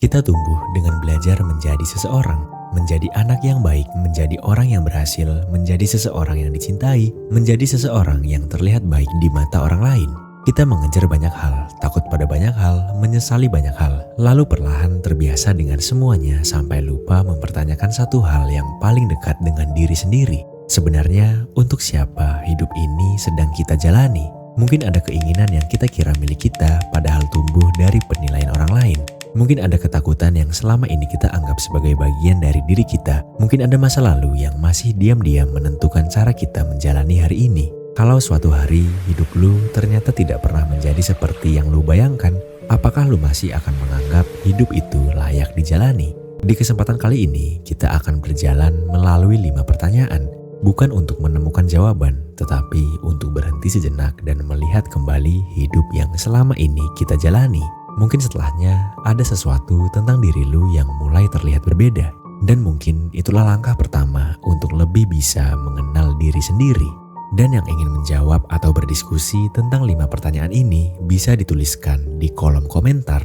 Kita tumbuh dengan belajar menjadi seseorang, menjadi anak yang baik, menjadi orang yang berhasil, menjadi seseorang yang dicintai, menjadi seseorang yang terlihat baik di mata orang lain. Kita mengejar banyak hal, takut pada banyak hal, menyesali banyak hal, lalu perlahan terbiasa dengan semuanya sampai lupa mempertanyakan satu hal yang paling dekat dengan diri sendiri. Sebenarnya, untuk siapa hidup ini sedang kita jalani? Mungkin ada keinginan yang kita kira milik kita, padahal tumbuh dari penilaian orang lain. Mungkin ada ketakutan yang selama ini kita anggap sebagai bagian dari diri kita. Mungkin ada masa lalu yang masih diam-diam menentukan cara kita menjalani hari ini. Kalau suatu hari hidup lu ternyata tidak pernah menjadi seperti yang lu bayangkan, apakah lu masih akan menganggap hidup itu layak dijalani? Di kesempatan kali ini, kita akan berjalan melalui 5 pertanyaan. Bukan untuk menemukan jawaban, tetapi untuk berhenti sejenak dan melihat kembali hidup yang selama ini kita jalani. Mungkin setelahnya ada sesuatu tentang diri lu yang mulai terlihat berbeda. Dan mungkin itulah langkah pertama untuk lebih bisa mengenal diri sendiri. Dan yang ingin menjawab atau berdiskusi tentang 5 pertanyaan ini bisa dituliskan di kolom komentar.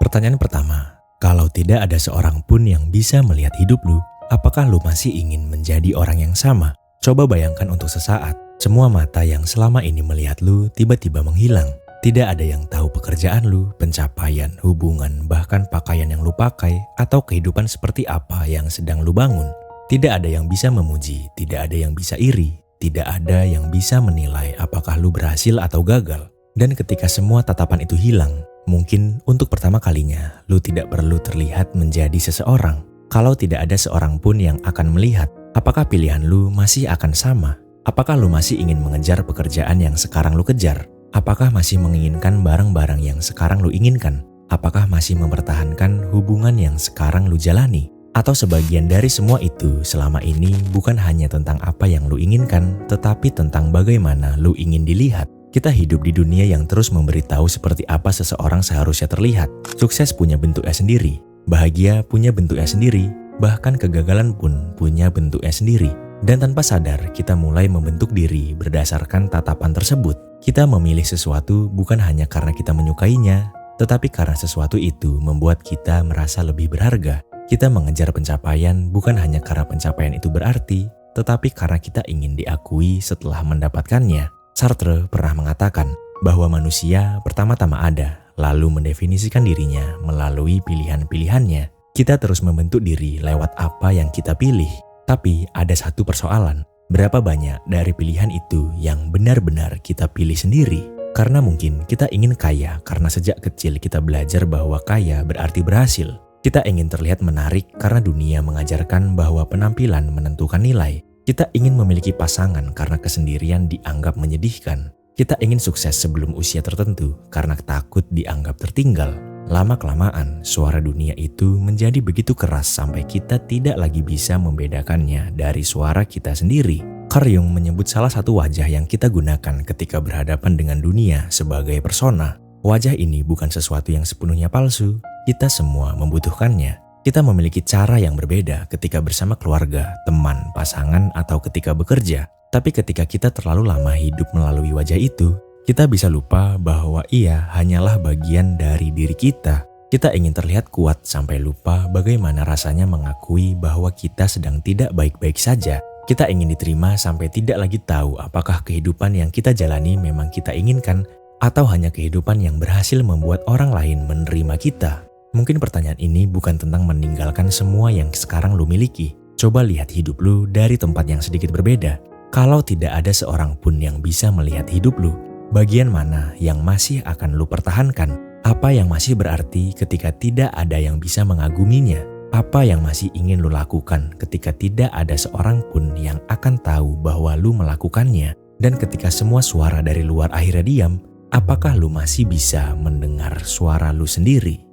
Pertanyaan pertama, kalau tidak ada seorang pun yang bisa melihat hidup lu, apakah lu masih ingin menjadi orang yang sama? Coba bayangkan untuk sesaat, semua mata yang selama ini melihat lu tiba-tiba menghilang. Tidak ada yang tahu pekerjaan lu, pencapaian, hubungan, bahkan pakaian yang lu pakai, atau kehidupan seperti apa yang sedang lu bangun. Tidak ada yang bisa memuji, tidak ada yang bisa iri, tidak ada yang bisa menilai apakah lu berhasil atau gagal. Dan ketika semua tatapan itu hilang, mungkin untuk pertama kalinya, lu tidak perlu terlihat menjadi seseorang. Kalau tidak ada seorang pun yang akan melihat, apakah pilihan lu masih akan sama? Apakah lu masih ingin mengejar pekerjaan yang sekarang lu kejar? Apakah masih menginginkan barang-barang yang sekarang lu inginkan? Apakah masih mempertahankan hubungan yang sekarang lu jalani? Atau sebagian dari semua itu selama ini bukan hanya tentang apa yang lu inginkan, tetapi tentang bagaimana lu ingin dilihat? Kita hidup di dunia yang terus memberitahu seperti apa seseorang seharusnya terlihat. Sukses punya bentuknya sendiri, bahagia punya bentuknya sendiri, bahkan kegagalan pun punya bentuknya sendiri. Dan tanpa sadar, kita mulai membentuk diri berdasarkan tatapan tersebut. Kita memilih sesuatu bukan hanya karena kita menyukainya, tetapi karena sesuatu itu membuat kita merasa lebih berharga. Kita mengejar pencapaian bukan hanya karena pencapaian itu berarti, tetapi karena kita ingin diakui setelah mendapatkannya. Sartre pernah mengatakan bahwa manusia pertama-tama ada, lalu mendefinisikan dirinya melalui pilihan-pilihannya. Kita terus membentuk diri lewat apa yang kita pilih. Tapi ada satu persoalan, berapa banyak dari pilihan itu yang benar-benar kita pilih sendiri? Karena mungkin kita ingin kaya karena sejak kecil kita belajar bahwa kaya berarti berhasil. Kita ingin terlihat menarik karena dunia mengajarkan bahwa penampilan menentukan nilai. Kita ingin memiliki pasangan karena kesendirian dianggap menyedihkan. Kita ingin sukses sebelum usia tertentu karena takut dianggap tertinggal. Lama-kelamaan, suara dunia itu menjadi begitu keras sampai kita tidak lagi bisa membedakannya dari suara kita sendiri. Carl Jung menyebut salah satu wajah yang kita gunakan ketika berhadapan dengan dunia sebagai persona. Wajah ini bukan sesuatu yang sepenuhnya palsu, kita semua membutuhkannya. Kita memiliki cara yang berbeda ketika bersama keluarga, teman, pasangan, atau ketika bekerja. Tapi ketika kita terlalu lama hidup melalui wajah itu, kita bisa lupa bahwa ia hanyalah bagian dari diri kita. Kita ingin terlihat kuat sampai lupa bagaimana rasanya mengakui bahwa kita sedang tidak baik-baik saja. Kita ingin diterima sampai tidak lagi tahu apakah kehidupan yang kita jalani memang kita inginkan, atau hanya kehidupan yang berhasil membuat orang lain menerima kita. Mungkin pertanyaan ini bukan tentang meninggalkan semua yang sekarang lu miliki. Coba lihat hidup lu dari tempat yang sedikit berbeda. Kalau tidak ada seorang pun yang bisa melihat hidup lu, bagian mana yang masih akan lu pertahankan? Apa yang masih berarti ketika tidak ada yang bisa mengaguminya? Apa yang masih ingin lu lakukan ketika tidak ada seorang pun yang akan tahu bahwa lu melakukannya? Dan ketika semua suara dari luar akhirnya diam, apakah lu masih bisa mendengar suara lu sendiri?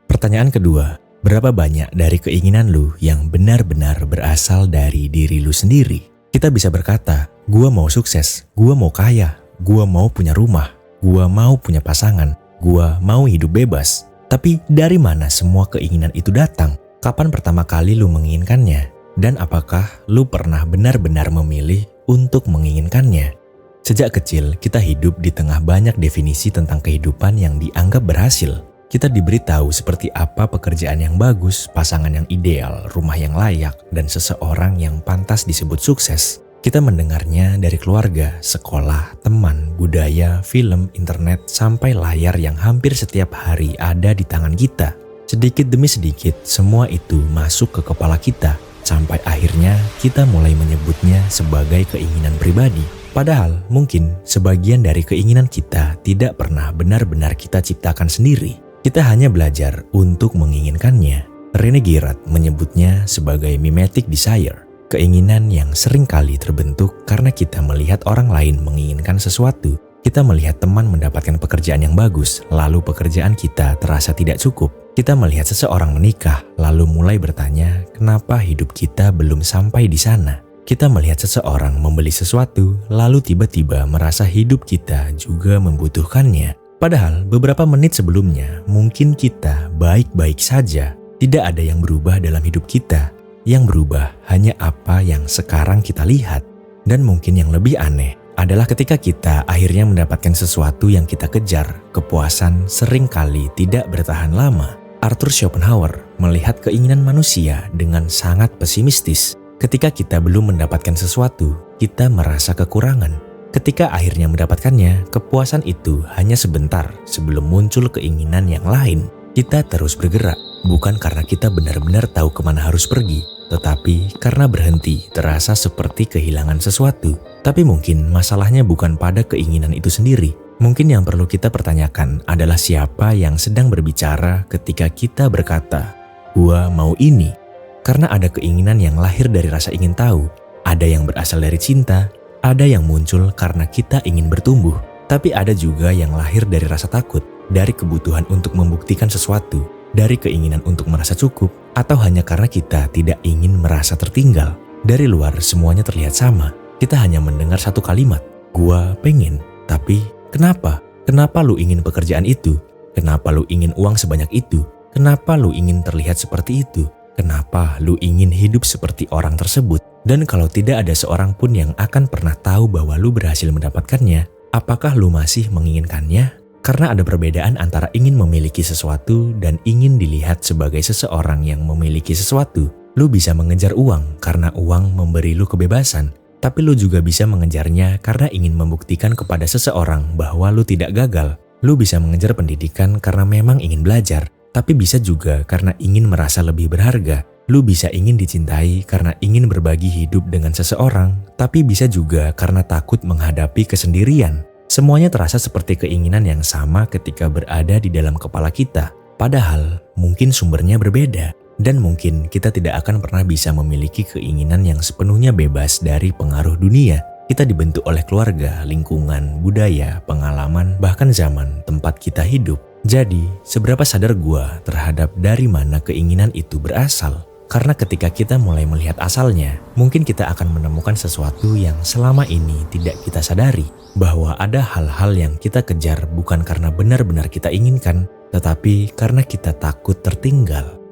Pertanyaan kedua, berapa banyak dari keinginan lu yang benar-benar berasal dari diri lu sendiri? Kita bisa berkata, gua mau sukses, gua mau kaya, gua mau punya rumah, gua mau punya pasangan, gua mau hidup bebas. Tapi dari mana semua keinginan itu datang? Kapan pertama kali lu menginginkannya? Dan apakah lu pernah benar-benar memilih untuk menginginkannya? Sejak kecil, kita hidup di tengah banyak definisi tentang kehidupan yang dianggap berhasil. Kita diberitahu seperti apa pekerjaan yang bagus, pasangan yang ideal, rumah yang layak, dan seseorang yang pantas disebut sukses. Kita mendengarnya dari keluarga, sekolah, teman, budaya, film, internet, sampai layar yang hampir setiap hari ada di tangan kita. Sedikit demi sedikit, semua itu masuk ke kepala kita, sampai akhirnya kita mulai menyebutnya sebagai keinginan pribadi. Padahal mungkin sebagian dari keinginan kita tidak pernah benar-benar kita ciptakan sendiri. Kita hanya belajar untuk menginginkannya. Rene Girard menyebutnya sebagai mimetic desire. Keinginan yang seringkali terbentuk karena kita melihat orang lain menginginkan sesuatu. Kita melihat teman mendapatkan pekerjaan yang bagus, lalu pekerjaan kita terasa tidak cukup. Kita melihat seseorang menikah, lalu mulai bertanya, kenapa hidup kita belum sampai di sana? Kita melihat seseorang membeli sesuatu, lalu tiba-tiba merasa hidup kita juga membutuhkannya. Padahal beberapa menit sebelumnya, mungkin kita baik-baik saja. Tidak ada yang berubah dalam hidup kita. Yang berubah hanya apa yang sekarang kita lihat. Dan mungkin yang lebih aneh adalah ketika kita akhirnya mendapatkan sesuatu yang kita kejar, kepuasan seringkali tidak bertahan lama. Arthur Schopenhauer melihat keinginan manusia dengan sangat pesimistis. Ketika kita belum mendapatkan sesuatu, kita merasa kekurangan. Ketika akhirnya mendapatkannya, kepuasan itu hanya sebentar sebelum muncul keinginan yang lain. Kita terus bergerak, bukan karena kita benar-benar tahu kemana harus pergi, tetapi karena berhenti terasa seperti kehilangan sesuatu. Tapi mungkin masalahnya bukan pada keinginan itu sendiri. Mungkin yang perlu kita pertanyakan adalah siapa yang sedang berbicara ketika kita berkata, "Gua mau ini." Karena ada keinginan yang lahir dari rasa ingin tahu, ada yang berasal dari cinta, ada yang muncul karena kita ingin bertumbuh, tapi ada juga yang lahir dari rasa takut, dari kebutuhan untuk membuktikan sesuatu, dari keinginan untuk merasa cukup, atau hanya karena kita tidak ingin merasa tertinggal. Dari luar semuanya terlihat sama. Kita hanya mendengar satu kalimat, "Gua pengen." Tapi kenapa? Kenapa lu ingin pekerjaan itu? Kenapa lu ingin uang sebanyak itu? Kenapa lu ingin terlihat seperti itu? Kenapa lu ingin hidup seperti orang tersebut? Dan kalau tidak ada seorang pun yang akan pernah tahu bahwa lu berhasil mendapatkannya, apakah lu masih menginginkannya? Karena ada perbedaan antara ingin memiliki sesuatu dan ingin dilihat sebagai seseorang yang memiliki sesuatu. Lu bisa mengejar uang karena uang memberi lu kebebasan, tapi lu juga bisa mengejarnya karena ingin membuktikan kepada seseorang bahwa lu tidak gagal. Lu bisa mengejar pendidikan karena memang ingin belajar, tapi bisa juga karena ingin merasa lebih berharga. Lu bisa ingin dicintai karena ingin berbagi hidup dengan seseorang, tapi bisa juga karena takut menghadapi kesendirian. Semuanya terasa seperti keinginan yang sama ketika berada di dalam kepala kita. Padahal mungkin sumbernya berbeda. Dan mungkin kita tidak akan pernah bisa memiliki keinginan yang sepenuhnya bebas dari pengaruh dunia. Kita dibentuk oleh keluarga, lingkungan, budaya, pengalaman, bahkan zaman tempat kita hidup. Jadi, seberapa sadar gua terhadap dari mana keinginan itu berasal? Karena ketika kita mulai melihat asalnya, mungkin kita akan menemukan sesuatu yang selama ini tidak kita sadari. Bahwa ada hal-hal yang kita kejar bukan karena benar-benar kita inginkan, tetapi karena kita takut tertinggal.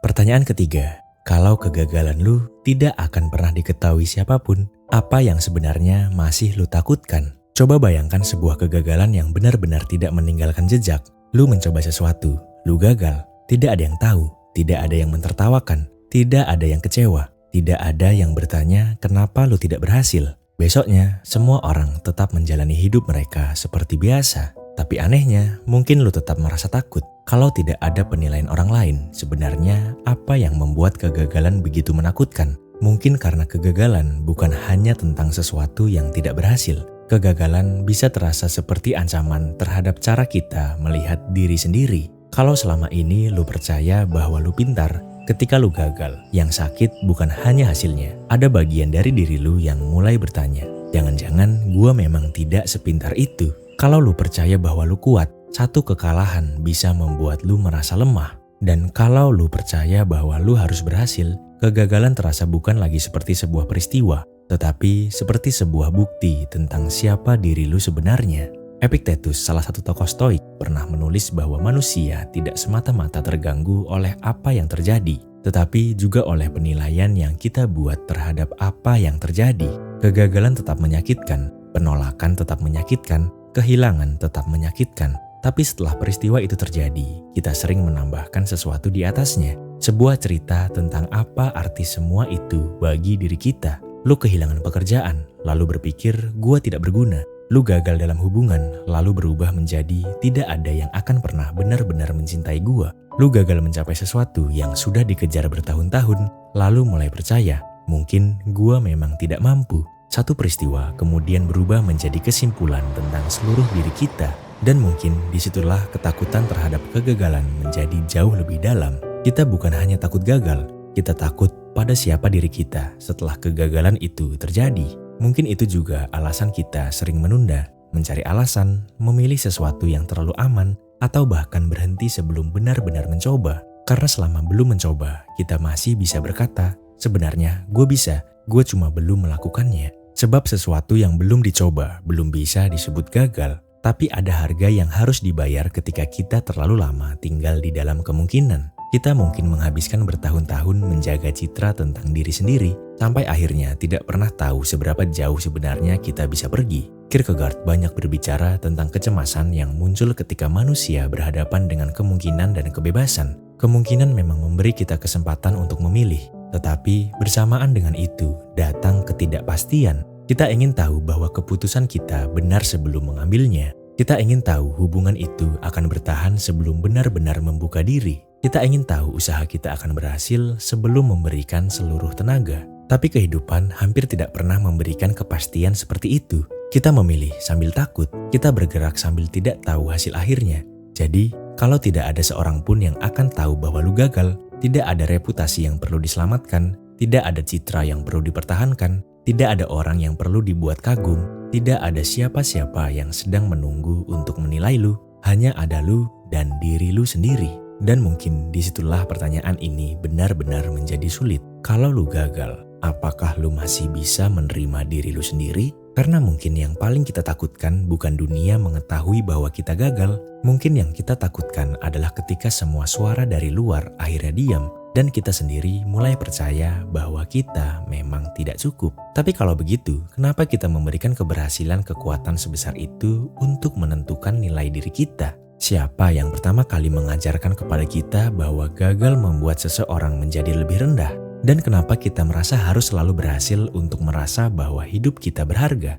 Pertanyaan ketiga, kalau kegagalan lu tidak akan pernah diketahui siapapun, apa yang sebenarnya masih lu takutkan? Coba bayangkan sebuah kegagalan yang benar-benar tidak meninggalkan jejak. Lu mencoba sesuatu, lu gagal, tidak ada yang tahu, tidak ada yang mentertawakan, tidak ada yang kecewa, tidak ada yang bertanya kenapa lu tidak berhasil. Besoknya, semua orang tetap menjalani hidup mereka seperti biasa. Tapi anehnya, mungkin lu tetap merasa takut. Kalau tidak ada penilaian orang lain, sebenarnya apa yang membuat kegagalan begitu menakutkan? Mungkin karena kegagalan bukan hanya tentang sesuatu yang tidak berhasil. Kegagalan bisa terasa seperti ancaman terhadap cara kita melihat diri sendiri. Kalau selama ini lu percaya bahwa lu pintar, ketika lu gagal, yang sakit bukan hanya hasilnya. Ada bagian dari diri lu yang mulai bertanya, jangan-jangan gua memang tidak sepintar itu. Kalau lu percaya bahwa lu kuat, satu kekalahan bisa membuat lu merasa lemah. Dan kalau lu percaya bahwa lu harus berhasil, kegagalan terasa bukan lagi seperti sebuah peristiwa, tetapi seperti sebuah bukti tentang siapa diri lu sebenarnya. Epictetus, salah satu tokoh Stoik, pernah menulis bahwa manusia tidak semata-mata terganggu oleh apa yang terjadi, tetapi juga oleh penilaian yang kita buat terhadap apa yang terjadi. Kegagalan tetap menyakitkan, penolakan tetap menyakitkan, kehilangan tetap menyakitkan. Tapi setelah peristiwa itu terjadi, kita sering menambahkan sesuatu di atasnya. Sebuah cerita tentang apa arti semua itu bagi diri kita. Lu kehilangan pekerjaan, lalu berpikir gua tidak berguna. Lu gagal dalam hubungan, lalu berubah menjadi tidak ada yang akan pernah benar-benar mencintai gua. Lu gagal mencapai sesuatu yang sudah dikejar bertahun-tahun, lalu mulai percaya, mungkin gua memang tidak mampu. Satu peristiwa kemudian berubah menjadi kesimpulan tentang seluruh diri kita. Dan mungkin disitulah ketakutan terhadap kegagalan menjadi jauh lebih dalam. Kita bukan hanya takut gagal, kita takut pada siapa diri kita setelah kegagalan itu terjadi. Mungkin itu juga alasan kita sering menunda, mencari alasan, memilih sesuatu yang terlalu aman, atau bahkan berhenti sebelum benar-benar mencoba. Karena selama belum mencoba, kita masih bisa berkata, sebenarnya gue bisa, gue cuma belum melakukannya. Sebab sesuatu yang belum dicoba belum bisa disebut gagal. Tapi ada harga yang harus dibayar ketika kita terlalu lama tinggal di dalam kemungkinan. Kita mungkin menghabiskan bertahun-tahun menjaga citra tentang diri sendiri, sampai akhirnya tidak pernah tahu seberapa jauh sebenarnya kita bisa pergi. Kierkegaard banyak berbicara tentang kecemasan yang muncul ketika manusia berhadapan dengan kemungkinan dan kebebasan. Kemungkinan memang memberi kita kesempatan untuk memilih, tetapi bersamaan dengan itu datang ketidakpastian. Kita ingin tahu bahwa keputusan kita benar sebelum mengambilnya. Kita ingin tahu hubungan itu akan bertahan sebelum benar-benar membuka diri. Kita ingin tahu usaha kita akan berhasil sebelum memberikan seluruh tenaga. Tapi kehidupan hampir tidak pernah memberikan kepastian seperti itu. Kita memilih sambil takut, kita bergerak sambil tidak tahu hasil akhirnya. Jadi, kalau tidak ada seorang pun yang akan tahu bahwa lu gagal, tidak ada reputasi yang perlu diselamatkan, tidak ada citra yang perlu dipertahankan, tidak ada orang yang perlu dibuat kagum, tidak ada siapa-siapa yang sedang menunggu untuk menilai lu, hanya ada lu dan diri lu sendiri. Dan mungkin disitulah pertanyaan ini benar-benar menjadi sulit. Kalau lu gagal, apakah lu masih bisa menerima diri lu sendiri? Karena mungkin yang paling kita takutkan bukan dunia mengetahui bahwa kita gagal. Mungkin yang kita takutkan adalah ketika semua suara dari luar akhirnya diam. Dan kita sendiri mulai percaya bahwa kita memang tidak cukup. Tapi kalau begitu, kenapa kita memberikan keberhasilan kekuatan sebesar itu untuk menentukan nilai diri kita? Siapa yang pertama kali mengajarkan kepada kita bahwa gagal membuat seseorang menjadi lebih rendah? Dan kenapa kita merasa harus selalu berhasil untuk merasa bahwa hidup kita berharga?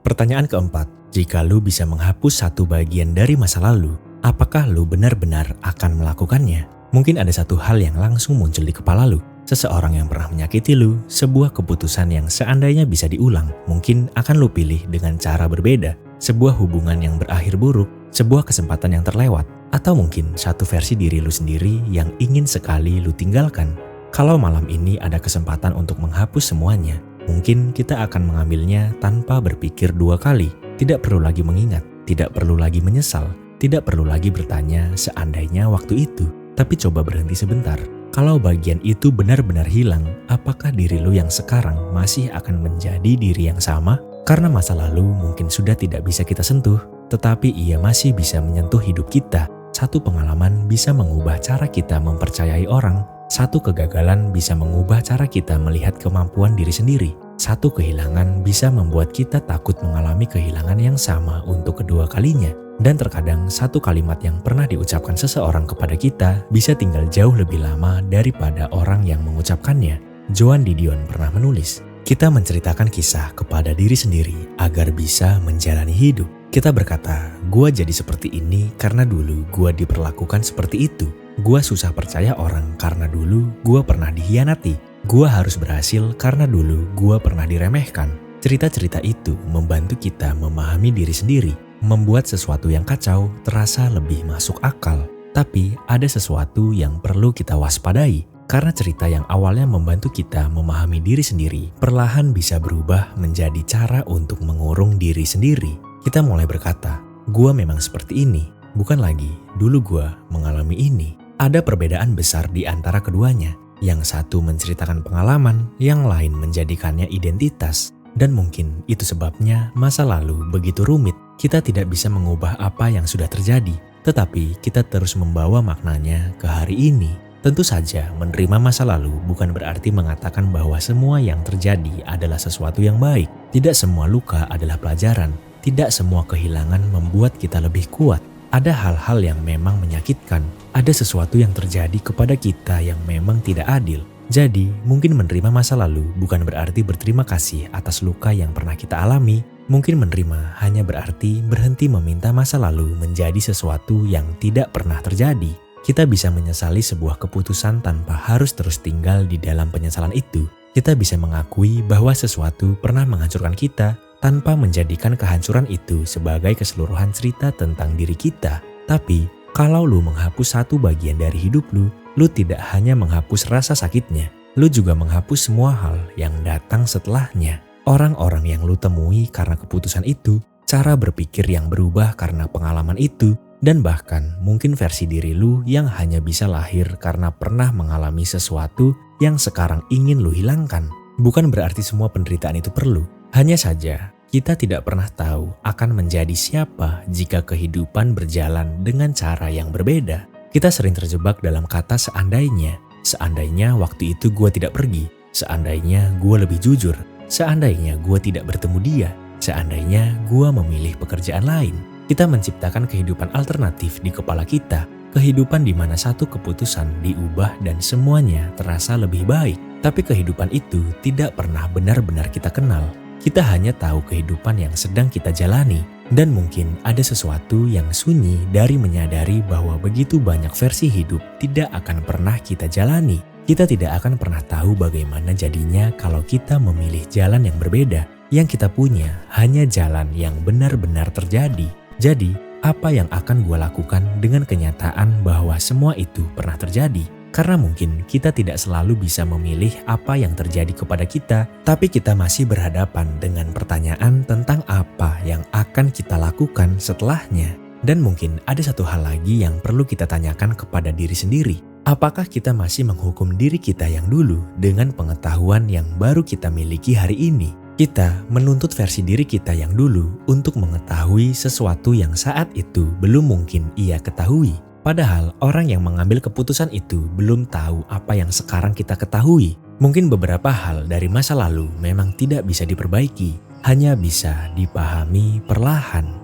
Pertanyaan keempat, jika lu bisa menghapus satu bagian dari masa lalu, apakah lu benar-benar akan melakukannya? Mungkin ada satu hal yang langsung muncul di kepala lu. Seseorang yang pernah menyakiti lu, sebuah keputusan yang seandainya bisa diulang, mungkin akan lu pilih dengan cara berbeda. Sebuah hubungan yang berakhir buruk, sebuah kesempatan yang terlewat, atau mungkin satu versi diri lu sendiri yang ingin sekali lu tinggalkan. Kalau malam ini ada kesempatan untuk menghapus semuanya, mungkin kita akan mengambilnya tanpa berpikir dua kali. Tidak perlu lagi mengingat, tidak perlu lagi menyesal, tidak perlu lagi bertanya seandainya waktu itu. Tapi coba berhenti sebentar. Kalau bagian itu benar-benar hilang, apakah diri lu yang sekarang masih akan menjadi diri yang sama? Karena masa lalu mungkin sudah tidak bisa kita sentuh, tetapi ia masih bisa menyentuh hidup kita. Satu pengalaman bisa mengubah cara kita mempercayai orang. Satu kegagalan bisa mengubah cara kita melihat kemampuan diri sendiri. Satu kehilangan bisa membuat kita takut mengalami kehilangan yang sama untuk kedua kalinya. Dan terkadang satu kalimat yang pernah diucapkan seseorang kepada kita bisa tinggal jauh lebih lama daripada orang yang mengucapkannya. Joan Didion pernah menulis, kita menceritakan kisah kepada diri sendiri agar bisa menjalani hidup. Kita berkata, gua jadi seperti ini karena dulu gua diperlakukan seperti itu. Gua susah percaya orang karena dulu gua pernah dikhianati. Gua harus berhasil karena dulu gua pernah diremehkan. Cerita-cerita itu membantu kita memahami diri sendiri, membuat sesuatu yang kacau terasa lebih masuk akal. Tapi ada sesuatu yang perlu kita waspadai. Karena cerita yang awalnya membantu kita memahami diri sendiri, perlahan bisa berubah menjadi cara untuk mengurung diri sendiri. Kita mulai berkata, gua memang seperti ini, bukan lagi dulu gua mengalami ini. Ada perbedaan besar di antara keduanya. Yang satu menceritakan pengalaman, yang lain menjadikannya identitas. Dan mungkin itu sebabnya masa lalu begitu rumit. Kita tidak bisa mengubah apa yang sudah terjadi, tetapi kita terus membawa maknanya ke hari ini. Tentu saja menerima masa lalu bukan berarti mengatakan bahwa semua yang terjadi adalah sesuatu yang baik. Tidak semua luka adalah pelajaran. Tidak semua kehilangan membuat kita lebih kuat. Ada hal-hal yang memang menyakitkan. Ada sesuatu yang terjadi kepada kita yang memang tidak adil. Jadi, mungkin menerima masa lalu bukan berarti berterima kasih atas luka yang pernah kita alami. Mungkin menerima hanya berarti berhenti meminta masa lalu menjadi sesuatu yang tidak pernah terjadi. Kita bisa menyesali sebuah keputusan tanpa harus terus tinggal di dalam penyesalan itu. Kita bisa mengakui bahwa sesuatu pernah menghancurkan kita tanpa menjadikan kehancuran itu sebagai keseluruhan cerita tentang diri kita. Tapi, kalau lu menghapus satu bagian dari hidup lu tidak hanya menghapus rasa sakitnya, lu juga menghapus semua hal yang datang setelahnya. Orang-orang yang lu temui karena keputusan itu, cara berpikir yang berubah karena pengalaman itu, dan bahkan mungkin versi diri lu yang hanya bisa lahir karena pernah mengalami sesuatu yang sekarang ingin lu hilangkan. Bukan berarti semua penderitaan itu perlu. Hanya saja, kita tidak pernah tahu akan menjadi siapa jika kehidupan berjalan dengan cara yang berbeda. Kita sering terjebak dalam kata seandainya. Seandainya waktu itu gue tidak pergi. Seandainya gue lebih jujur. Seandainya gue tidak bertemu dia. Seandainya gue memilih pekerjaan lain. Kita menciptakan kehidupan alternatif di kepala kita. Kehidupan di mana satu keputusan diubah dan semuanya terasa lebih baik. Tapi kehidupan itu tidak pernah benar-benar kita kenal. Kita hanya tahu kehidupan yang sedang kita jalani. Dan mungkin ada sesuatu yang sunyi dari menyadari bahwa begitu banyak versi hidup tidak akan pernah kita jalani. Kita tidak akan pernah tahu bagaimana jadinya kalau kita memilih jalan yang berbeda. Yang kita punya hanya jalan yang benar-benar terjadi. Jadi, apa yang akan gue lakukan dengan kenyataan bahwa semua itu pernah terjadi? Karena mungkin kita tidak selalu bisa memilih apa yang terjadi kepada kita, tapi kita masih berhadapan dengan pertanyaan tentang apa yang akan kita lakukan setelahnya. Dan mungkin ada satu hal lagi yang perlu kita tanyakan kepada diri sendiri. Apakah kita masih menghukum diri kita yang dulu dengan pengetahuan yang baru kita miliki hari ini? Kita menuntut versi diri kita yang dulu untuk mengetahui sesuatu yang saat itu belum mungkin ia ketahui. Padahal orang yang mengambil keputusan itu belum tahu apa yang sekarang kita ketahui. Mungkin beberapa hal dari masa lalu memang tidak bisa diperbaiki, hanya bisa dipahami perlahan.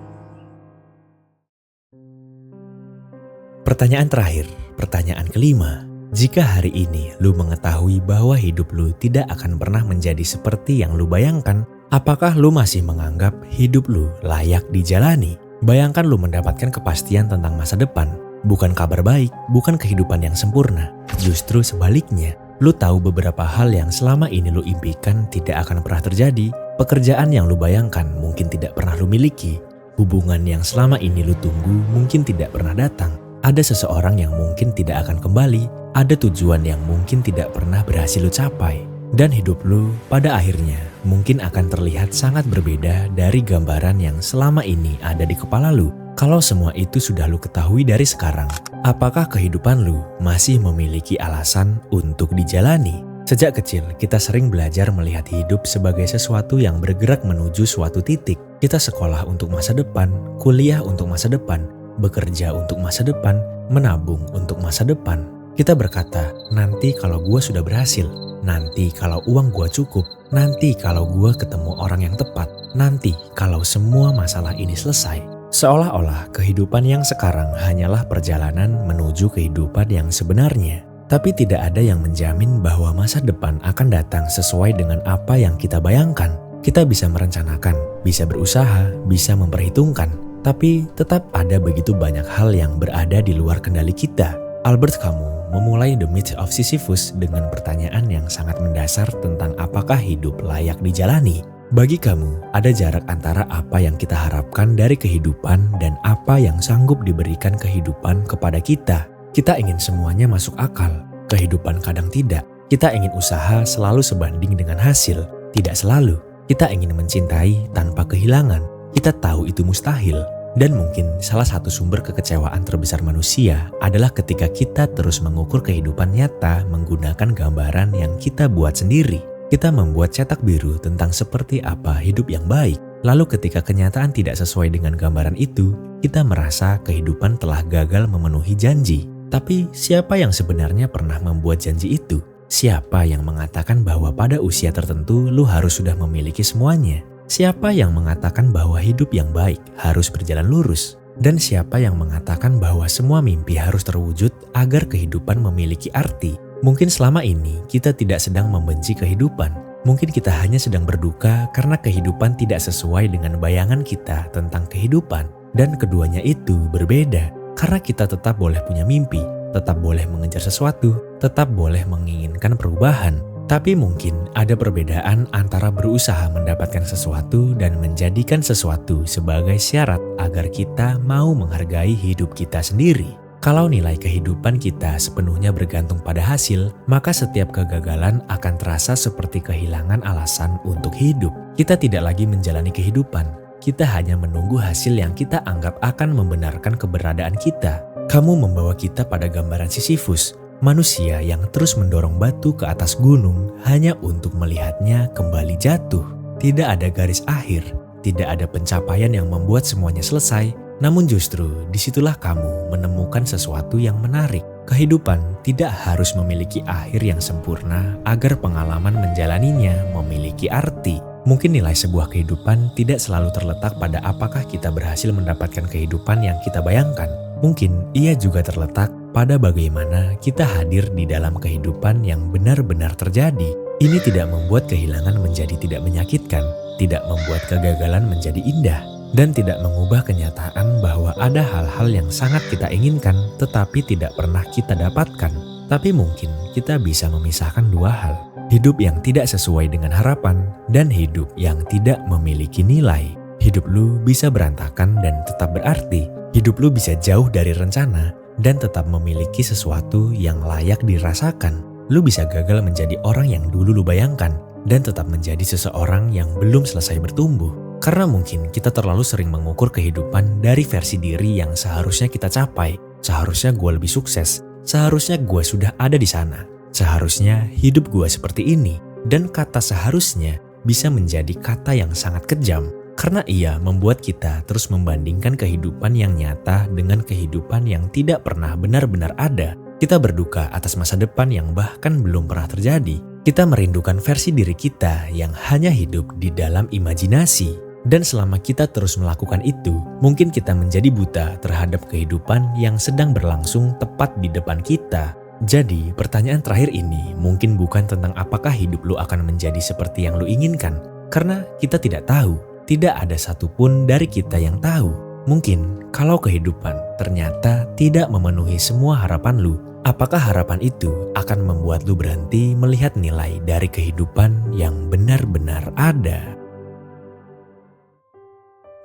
Pertanyaan terakhir, pertanyaan kelima. Jika hari ini lu mengetahui bahwa hidup lu tidak akan pernah menjadi seperti yang lu bayangkan, apakah lu masih menganggap hidup lu layak dijalani? Bayangkan lu mendapatkan kepastian tentang masa depan. Bukan kabar baik, bukan kehidupan yang sempurna. Justru sebaliknya, lu tahu beberapa hal yang selama ini lu impikan tidak akan pernah terjadi. Pekerjaan yang lu bayangkan mungkin tidak pernah lu miliki. Hubungan yang selama ini lu tunggu mungkin tidak pernah datang. Ada seseorang yang mungkin tidak akan kembali. Ada tujuan yang mungkin tidak pernah berhasil lu capai. Dan hidup lu pada akhirnya mungkin akan terlihat sangat berbeda dari gambaran yang selama ini ada di kepala lu. Kalau semua itu sudah lu ketahui dari sekarang, apakah kehidupan lu masih memiliki alasan untuk dijalani? Sejak kecil, kita sering belajar melihat hidup sebagai sesuatu yang bergerak menuju suatu titik. Kita sekolah untuk masa depan, kuliah untuk masa depan, bekerja untuk masa depan, menabung untuk masa depan. Kita berkata, nanti kalau gue sudah berhasil, nanti kalau uang gue cukup, nanti kalau gue ketemu orang yang tepat, nanti kalau semua masalah ini selesai. Seolah-olah kehidupan yang sekarang hanyalah perjalanan menuju kehidupan yang sebenarnya. Tapi tidak ada yang menjamin bahwa masa depan akan datang sesuai dengan apa yang kita bayangkan. Kita bisa merencanakan, bisa berusaha, bisa memperhitungkan. Tapi tetap ada begitu banyak hal yang berada di luar kendali kita. Albert Camus memulai The Myth of Sisyphus dengan pertanyaan yang sangat mendasar tentang apakah hidup layak dijalani. Bagi kamu, ada jarak antara apa yang kita harapkan dari kehidupan dan apa yang sanggup diberikan kehidupan kepada kita. Kita ingin semuanya masuk akal, kehidupan kadang tidak. Kita ingin usaha selalu sebanding dengan hasil, tidak selalu. Kita ingin mencintai tanpa kehilangan, kita tahu itu mustahil. Dan mungkin salah satu sumber kekecewaan terbesar manusia adalah ketika kita terus mengukur kehidupan nyata menggunakan gambaran yang kita buat sendiri. Kita membuat cetak biru tentang seperti apa hidup yang baik. Lalu ketika kenyataan tidak sesuai dengan gambaran itu, kita merasa kehidupan telah gagal memenuhi janji. Tapi siapa yang sebenarnya pernah membuat janji itu? Siapa yang mengatakan bahwa pada usia tertentu lu harus sudah memiliki semuanya? Siapa yang mengatakan bahwa hidup yang baik harus berjalan lurus? Dan siapa yang mengatakan bahwa semua mimpi harus terwujud agar kehidupan memiliki arti? Mungkin selama ini kita tidak sedang membenci kehidupan. Mungkin kita hanya sedang berduka karena kehidupan tidak sesuai dengan bayangan kita tentang kehidupan. Dan keduanya itu berbeda. Karena kita tetap boleh punya mimpi, tetap boleh mengejar sesuatu, tetap boleh menginginkan perubahan. Tapi mungkin ada perbedaan antara berusaha mendapatkan sesuatu dan menjadikan sesuatu sebagai syarat agar kita mau menghargai hidup kita sendiri. Kalau nilai kehidupan kita sepenuhnya bergantung pada hasil, maka setiap kegagalan akan terasa seperti kehilangan alasan untuk hidup. Kita tidak lagi menjalani kehidupan. Kita hanya menunggu hasil yang kita anggap akan membenarkan keberadaan kita. Kamu membawa kita pada gambaran Sisyphus, manusia yang terus mendorong batu ke atas gunung hanya untuk melihatnya kembali jatuh. Tidak ada garis akhir, tidak ada pencapaian yang membuat semuanya selesai. Namun justru disitulah kamu menemukan sesuatu yang menarik. Kehidupan tidak harus memiliki akhir yang sempurna agar pengalaman menjalaninya memiliki arti. Mungkin nilai sebuah kehidupan tidak selalu terletak pada apakah kita berhasil mendapatkan kehidupan yang kita bayangkan. Mungkin ia juga terletak pada bagaimana kita hadir di dalam kehidupan yang benar-benar terjadi. Ini tidak membuat kehilangan menjadi tidak menyakitkan, tidak membuat kegagalan menjadi indah, dan tidak mengubah kenyataan bahwa ada hal-hal yang sangat kita inginkan tetapi tidak pernah kita dapatkan. Tapi mungkin kita bisa memisahkan dua hal. Hidup yang tidak sesuai dengan harapan dan hidup yang tidak memiliki nilai. Hidup lu bisa berantakan dan tetap berarti. Hidup lu bisa jauh dari rencana dan tetap memiliki sesuatu yang layak dirasakan. Lu bisa gagal menjadi orang yang dulu lu bayangkan dan tetap menjadi seseorang yang belum selesai bertumbuh. Karena mungkin kita terlalu sering mengukur kehidupan dari versi diri yang seharusnya kita capai. Seharusnya gue lebih sukses. Seharusnya gue sudah ada di sana. Seharusnya hidup gue seperti ini. Dan kata seharusnya bisa menjadi kata yang sangat kejam. Karena ia membuat kita terus membandingkan kehidupan yang nyata dengan kehidupan yang tidak pernah benar-benar ada. Kita berduka atas masa depan yang bahkan belum pernah terjadi. Kita merindukan versi diri kita yang hanya hidup di dalam imajinasi. Dan selama kita terus melakukan itu, mungkin kita menjadi buta terhadap kehidupan yang sedang berlangsung tepat di depan kita. Jadi, pertanyaan terakhir ini mungkin bukan tentang apakah hidup lu akan menjadi seperti yang lu inginkan. Karena kita tidak tahu, tidak ada satupun dari kita yang tahu. Mungkin kalau kehidupan ternyata tidak memenuhi semua harapan lu, apakah harapan itu akan membuat lu berhenti melihat nilai dari kehidupan yang benar-benar ada?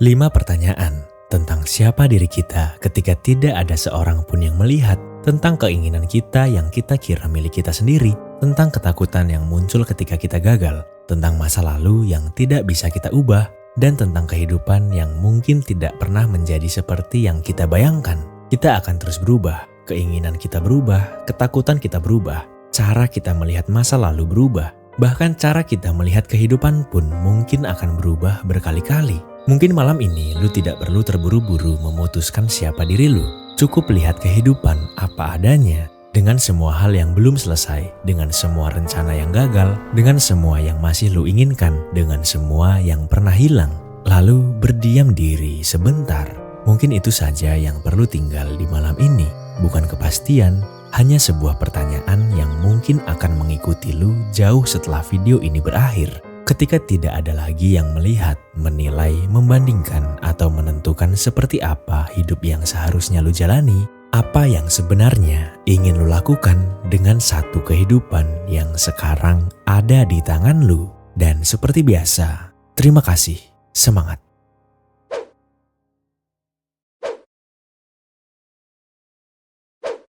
5 pertanyaan tentang siapa diri kita ketika tidak ada seorang pun yang melihat, tentang keinginan kita yang kita kira milik kita sendiri, tentang ketakutan yang muncul ketika kita gagal, tentang masa lalu yang tidak bisa kita ubah, dan tentang kehidupan yang mungkin tidak pernah menjadi seperti yang kita bayangkan. Kita akan terus berubah, keinginan kita berubah, ketakutan kita berubah, cara kita melihat masa lalu berubah, bahkan cara kita melihat kehidupan pun mungkin akan berubah berkali-kali. Mungkin malam ini lu tidak perlu terburu-buru memutuskan siapa diri lu. Cukup lihat kehidupan apa adanya, dengan semua hal yang belum selesai, dengan semua rencana yang gagal, dengan semua yang masih lu inginkan, dengan semua yang pernah hilang. Lalu berdiam diri sebentar. Mungkin itu saja yang perlu tinggal di malam ini. Bukan kepastian, hanya sebuah pertanyaan yang mungkin akan mengikuti lu jauh setelah video ini berakhir. Ketika tidak ada lagi yang melihat, menilai, membandingkan, atau menentukan seperti apa hidup yang seharusnya lu jalani, apa yang sebenarnya ingin lu lakukan dengan satu kehidupan yang sekarang ada di tangan lu. Dan seperti biasa, terima kasih, semangat.